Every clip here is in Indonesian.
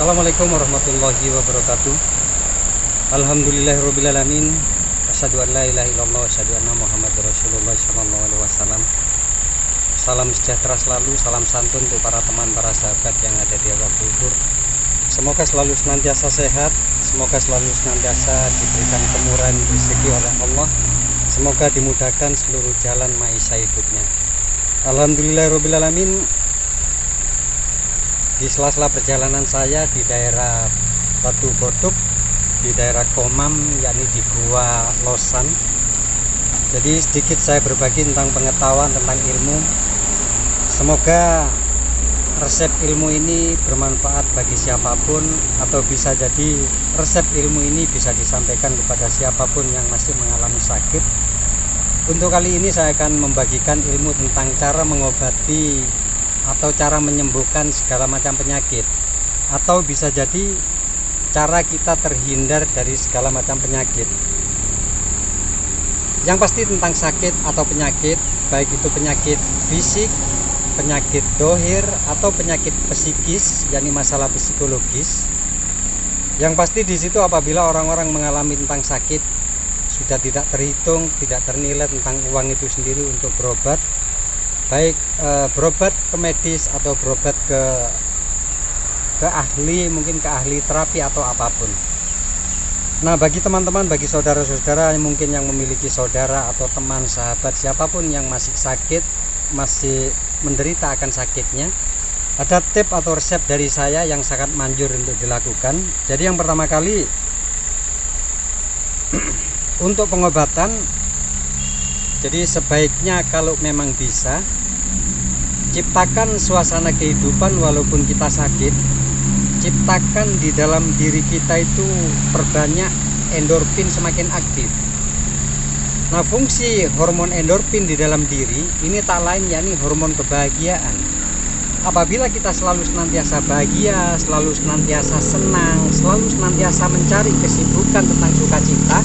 Assalamualaikum warahmatullahi wabarakatuh. Alhamdulillahirrabbilalamin. Asyhadu an la ilaha illallah wa asyhadu anna Muhammadar Rasulullah sallallahu alaihi wasallam. Salam sejahtera selalu, salam santun untuk para teman, para sahabat yang ada di alam kubur. Semoga selalu senantiasa sehat, semoga selalu senantiasa diberikan kemurahan rezeki oleh Allah. Semoga dimudahkan seluruh jalan maisha hidupnya. Alhamdulillahirrabbilalamin. Di sela-sela perjalanan saya di daerah Batu Bodok, di daerah Komam, yakni di Gua Losan. Jadi sedikit saya berbagi tentang pengetahuan, tentang ilmu. Semoga resep ilmu ini bermanfaat bagi siapapun, atau bisa jadi resep ilmu ini bisa disampaikan kepada siapapun yang masih mengalami sakit. Untuk kali ini saya akan membagikan ilmu tentang cara mengobati atau cara menyembuhkan segala macam penyakit, atau bisa jadi cara kita terhindar dari segala macam penyakit. Yang pasti tentang sakit atau penyakit, baik itu penyakit fisik, penyakit dohir, atau penyakit psikis, yakni masalah psikologis. Yang pasti di situ apabila orang-orang mengalami tentang sakit, sudah tidak terhitung, tidak ternilai tentang uang itu sendiri untuk berobat, baik berobat ke medis atau berobat ke ahli, mungkin ke ahli terapi atau apapun. Nah, bagi teman-teman, bagi saudara-saudara yang mungkin yang memiliki saudara atau teman, sahabat, siapapun yang masih sakit, masih menderita akan sakitnya, ada tip atau resep dari saya yang sangat manjur untuk dilakukan. Jadi yang pertama kali untuk pengobatan, jadi sebaiknya kalau memang bisa, ciptakan suasana kehidupan walaupun kita sakit. Ciptakan di dalam diri kita itu perbanyak endorfin semakin aktif. Nah, fungsi hormon endorfin di dalam diri ini tak lain yakni hormon kebahagiaan. Apabila kita selalu senantiasa bahagia, selalu senantiasa senang, selalu senantiasa mencari kesibukan tentang sukacita,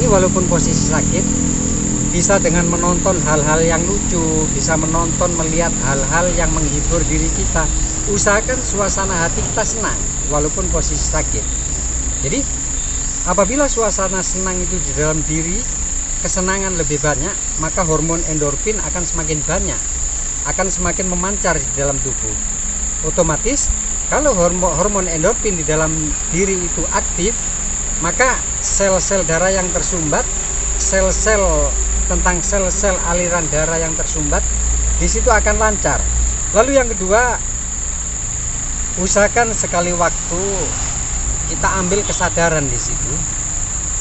ini walaupun posisi sakit, bisa dengan menonton hal-hal yang lucu, bisa menonton, melihat hal-hal yang menghibur diri kita. Usahakan suasana hati kita senang walaupun posisi sakit. Jadi apabila suasana senang itu di dalam diri, kesenangan lebih banyak, maka hormon endorfin akan semakin banyak, akan semakin memancar di dalam tubuh. Otomatis kalau hormon endorfin di dalam diri itu aktif, maka sel-sel darah yang tersumbat, tentang sel-sel aliran darah yang tersumbat di situ akan lancar. Lalu yang kedua, usahakan sekali waktu kita ambil kesadaran di situ.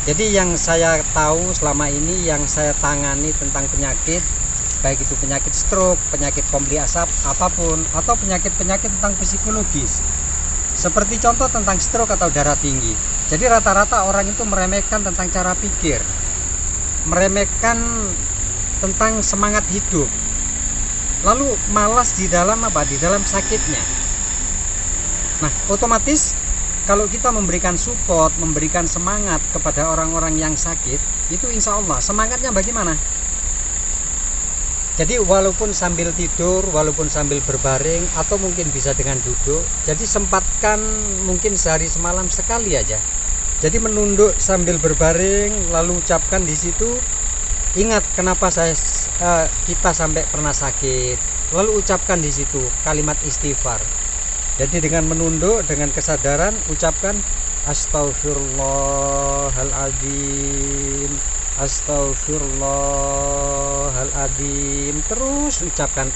Jadi yang saya tahu selama ini, yang saya tangani tentang penyakit, baik itu penyakit stroke, penyakit pembuluh asap, apapun, atau penyakit-penyakit tentang psikologis, seperti contoh tentang stroke atau darah tinggi. Jadi rata-rata orang itu meremehkan tentang cara pikir, meremehkan tentang semangat hidup, lalu malas di dalam di dalam sakitnya. Nah, otomatis kalau kita memberikan support, memberikan semangat kepada orang-orang yang sakit, itu insya Allah semangatnya bagaimana? Jadi walaupun sambil tidur, walaupun sambil berbaring, atau mungkin bisa dengan duduk, jadi sempatkan mungkin sehari semalam sekali aja. Jadi menunduk sambil berbaring, lalu ucapkan di situ, ingat kenapa kita sampai pernah sakit, lalu ucapkan di situ kalimat istighfar. Jadi dengan menunduk, dengan kesadaran, ucapkan Astaghfirullahaladzim, Astaghfirullahaladzim, terus ucapkan.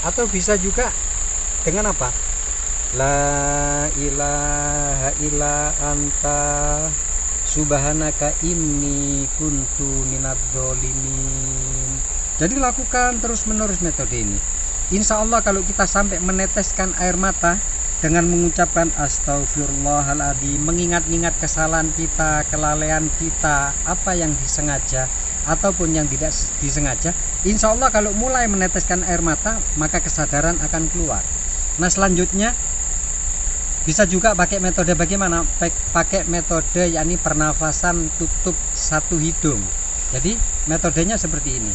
Atau bisa juga dengan apa? La ilaha illa anta subhanaka inni kuntu minadz dzalimin. Jadi lakukan terus menerus metode ini. Insya Allah kalau kita sampai meneteskan air mata dengan mengucapkan Astaghfirullahaladzim, mengingat-ingat kesalahan kita, kelalaian kita, apa yang disengaja ataupun yang tidak disengaja, insya Allah kalau mulai meneteskan air mata, maka kesadaran akan keluar. Nah, selanjutnya bisa juga pakai metode bagaimana? Pakai metode yakni pernafasan tutup satu hidung. Jadi metodenya seperti ini.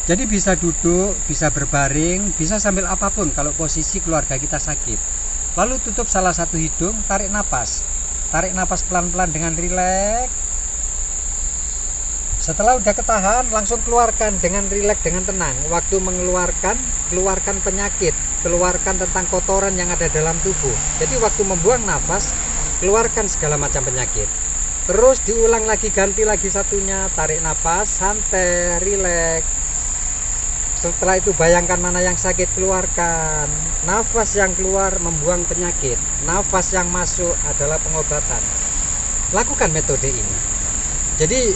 Jadi bisa duduk, bisa berbaring, bisa sambil apapun kalau posisi keluarga kita sakit. Lalu tutup salah satu hidung, tarik napas. Tarik napas pelan-pelan dengan rileks. Setelah udah ketahan, langsung keluarkan dengan rileks, dengan tenang. Waktu mengeluarkan, keluarkan penyakit, keluarkan tentang kotoran yang ada dalam tubuh. Jadi waktu membuang nafas, keluarkan segala macam penyakit. Terus diulang lagi, ganti lagi satunya, tarik napas, santai, rileks. Setelah itu bayangkan mana yang sakit, keluarkan. Nafas yang keluar membuang penyakit, nafas yang masuk adalah pengobatan. Lakukan metode ini. Jadi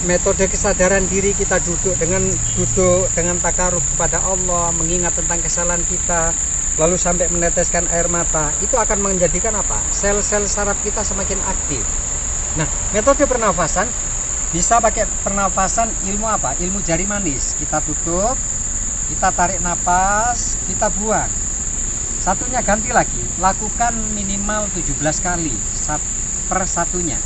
metode kesadaran diri, kita duduk dengan takaruf kepada Allah, mengingat tentang kesalahan kita, lalu sampai meneteskan air mata, itu akan menjadikan apa? Sel-sel saraf kita semakin aktif. Nah, metode pernafasan bisa pakai pernafasan ilmu apa? Ilmu jari manis. Kita tutup, kita tarik napas, kita buang. Satunya ganti lagi, lakukan minimal 17 kali per satunya.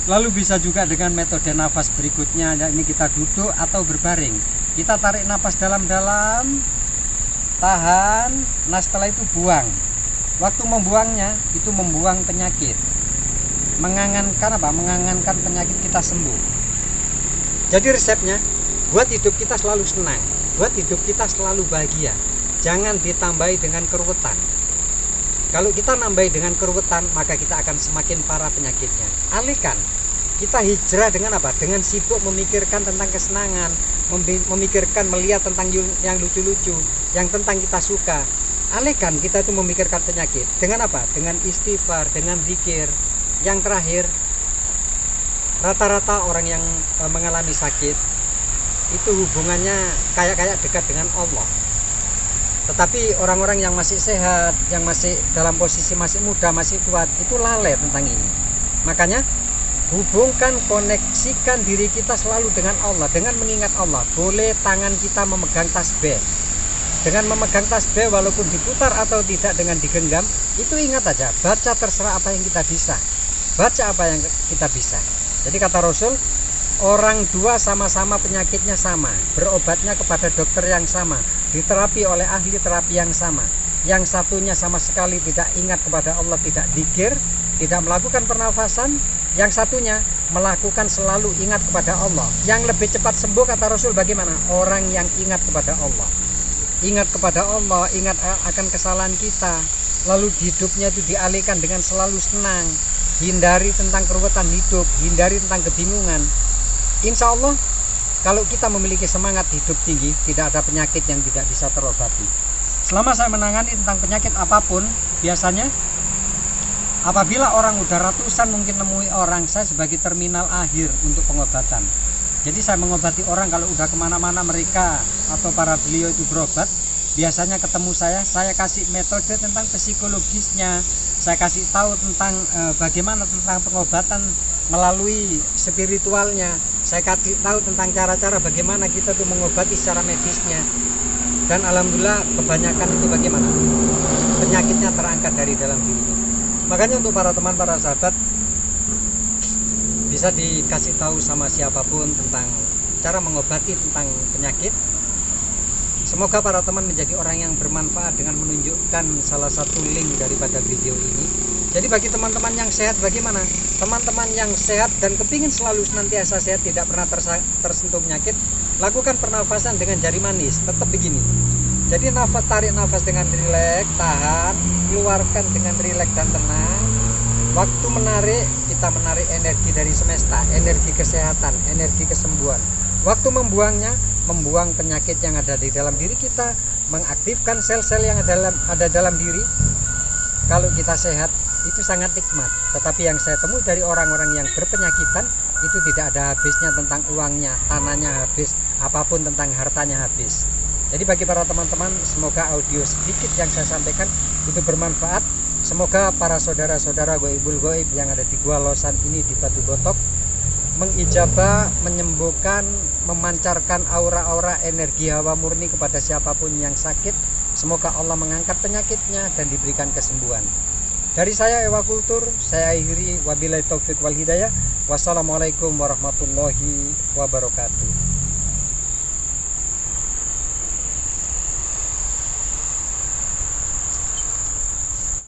Lalu bisa juga dengan metode nafas berikutnya, ini kita duduk atau berbaring. Kita tarik napas dalam-dalam, tahan, nah setelah itu buang. Waktu membuangnya, itu membuang penyakit. Mengangankan apa? Mengangankan penyakit kita sembuh. Jadi resepnya, buat hidup kita selalu senang, buat hidup kita selalu bahagia. Jangan ditambahi dengan keruwetan. Kalau kita nambahi dengan keruwetan, maka kita akan semakin parah penyakitnya. Alihkan. Kita hijrah dengan apa? Dengan sibuk memikirkan tentang kesenangan, memikirkan, melihat tentang yang lucu-lucu, yang tentang kita suka. Alihkan kita itu memikirkan penyakit. Dengan apa? Dengan istighfar, dengan zikir. Yang terakhir, rata-rata orang yang mengalami sakit itu hubungannya kayak dekat dengan Allah. Tetapi orang-orang yang masih sehat, yang masih dalam posisi masih muda, masih kuat, itu lalai tentang ini. Makanya hubungkan, koneksikan diri kita selalu dengan Allah, dengan mengingat Allah. Boleh tangan kita memegang tasbih. Dengan memegang tasbih, walaupun diputar atau tidak dengan digenggam, itu ingat aja, baca terserah apa yang kita bisa. Baca apa yang kita bisa. Jadi kata Rasul, orang dua sama-sama penyakitnya sama, berobatnya kepada dokter yang sama, diterapi oleh ahli terapi yang sama. Yang satunya sama sekali tidak ingat kepada Allah, tidak dzikir, tidak melakukan pernafasan. Yang satunya melakukan, selalu ingat kepada Allah. Yang lebih cepat sembuh kata Rasul bagaimana? Orang yang ingat kepada Allah. Ingat kepada Allah, ingat akan kesalahan kita, lalu hidupnya itu dialihkan dengan selalu senang. Hindari tentang keruwetan hidup, hindari tentang kebingungan. Insya Allah, kalau kita memiliki semangat hidup tinggi, tidak ada penyakit yang tidak bisa terobati. Selama saya menangani tentang penyakit apapun, biasanya apabila orang udah ratusan mungkin nemui orang, saya sebagai terminal akhir untuk pengobatan. Jadi saya mengobati orang kalau udah kemana-mana mereka atau para beliau itu berobat, biasanya ketemu saya kasih metode tentang psikologisnya, saya kasih tahu tentang bagaimana tentang pengobatan melalui spiritualnya, saya kasih tahu tentang cara-cara bagaimana kita tuh mengobati secara medisnya. Dan alhamdulillah kebanyakan itu bagaimana penyakitnya terangkat dari dalam dirinya. Makanya untuk para teman, para sahabat, bisa dikasih tahu sama siapapun tentang cara mengobati tentang penyakit. Semoga para teman menjadi orang yang bermanfaat dengan menunjukkan salah satu link daripada video ini. Jadi bagi teman-teman yang sehat, bagaimana? Teman-teman yang sehat dan kepingin selalu senantiasa sehat, tidak pernah tersentuh penyakit, lakukan pernafasan dengan jari manis. Tetap begini. Jadi tarik nafas dengan rileks, tahan, keluarkan dengan rileks dan tenang. Waktu menarik, kita menarik energi dari semesta, energi kesehatan, energi kesembuhan. Waktu membuangnya, membuang penyakit yang ada di dalam diri kita, mengaktifkan sel-sel yang ada dalam diri. Kalau kita sehat, itu sangat nikmat. Tetapi yang saya temui dari orang-orang yang berpenyakitan, itu tidak ada habisnya tentang uangnya, tanahnya habis, apapun tentang hartanya habis. Jadi bagi para teman-teman, semoga audio sedikit yang saya sampaikan itu bermanfaat. Semoga para saudara-saudara goibul goib yang ada di Gua Losan ini, di Batu Botok, mengijabah, menyembuhkan, memancarkan aura-aura energi hawa murni kepada siapapun yang sakit. Semoga Allah mengangkat penyakitnya dan diberikan kesembuhan. Dari saya Ewa Kultur, saya akhiri, wabillahi taufik wal hidayah. Wassalamualaikum warahmatullahi wabarakatuh.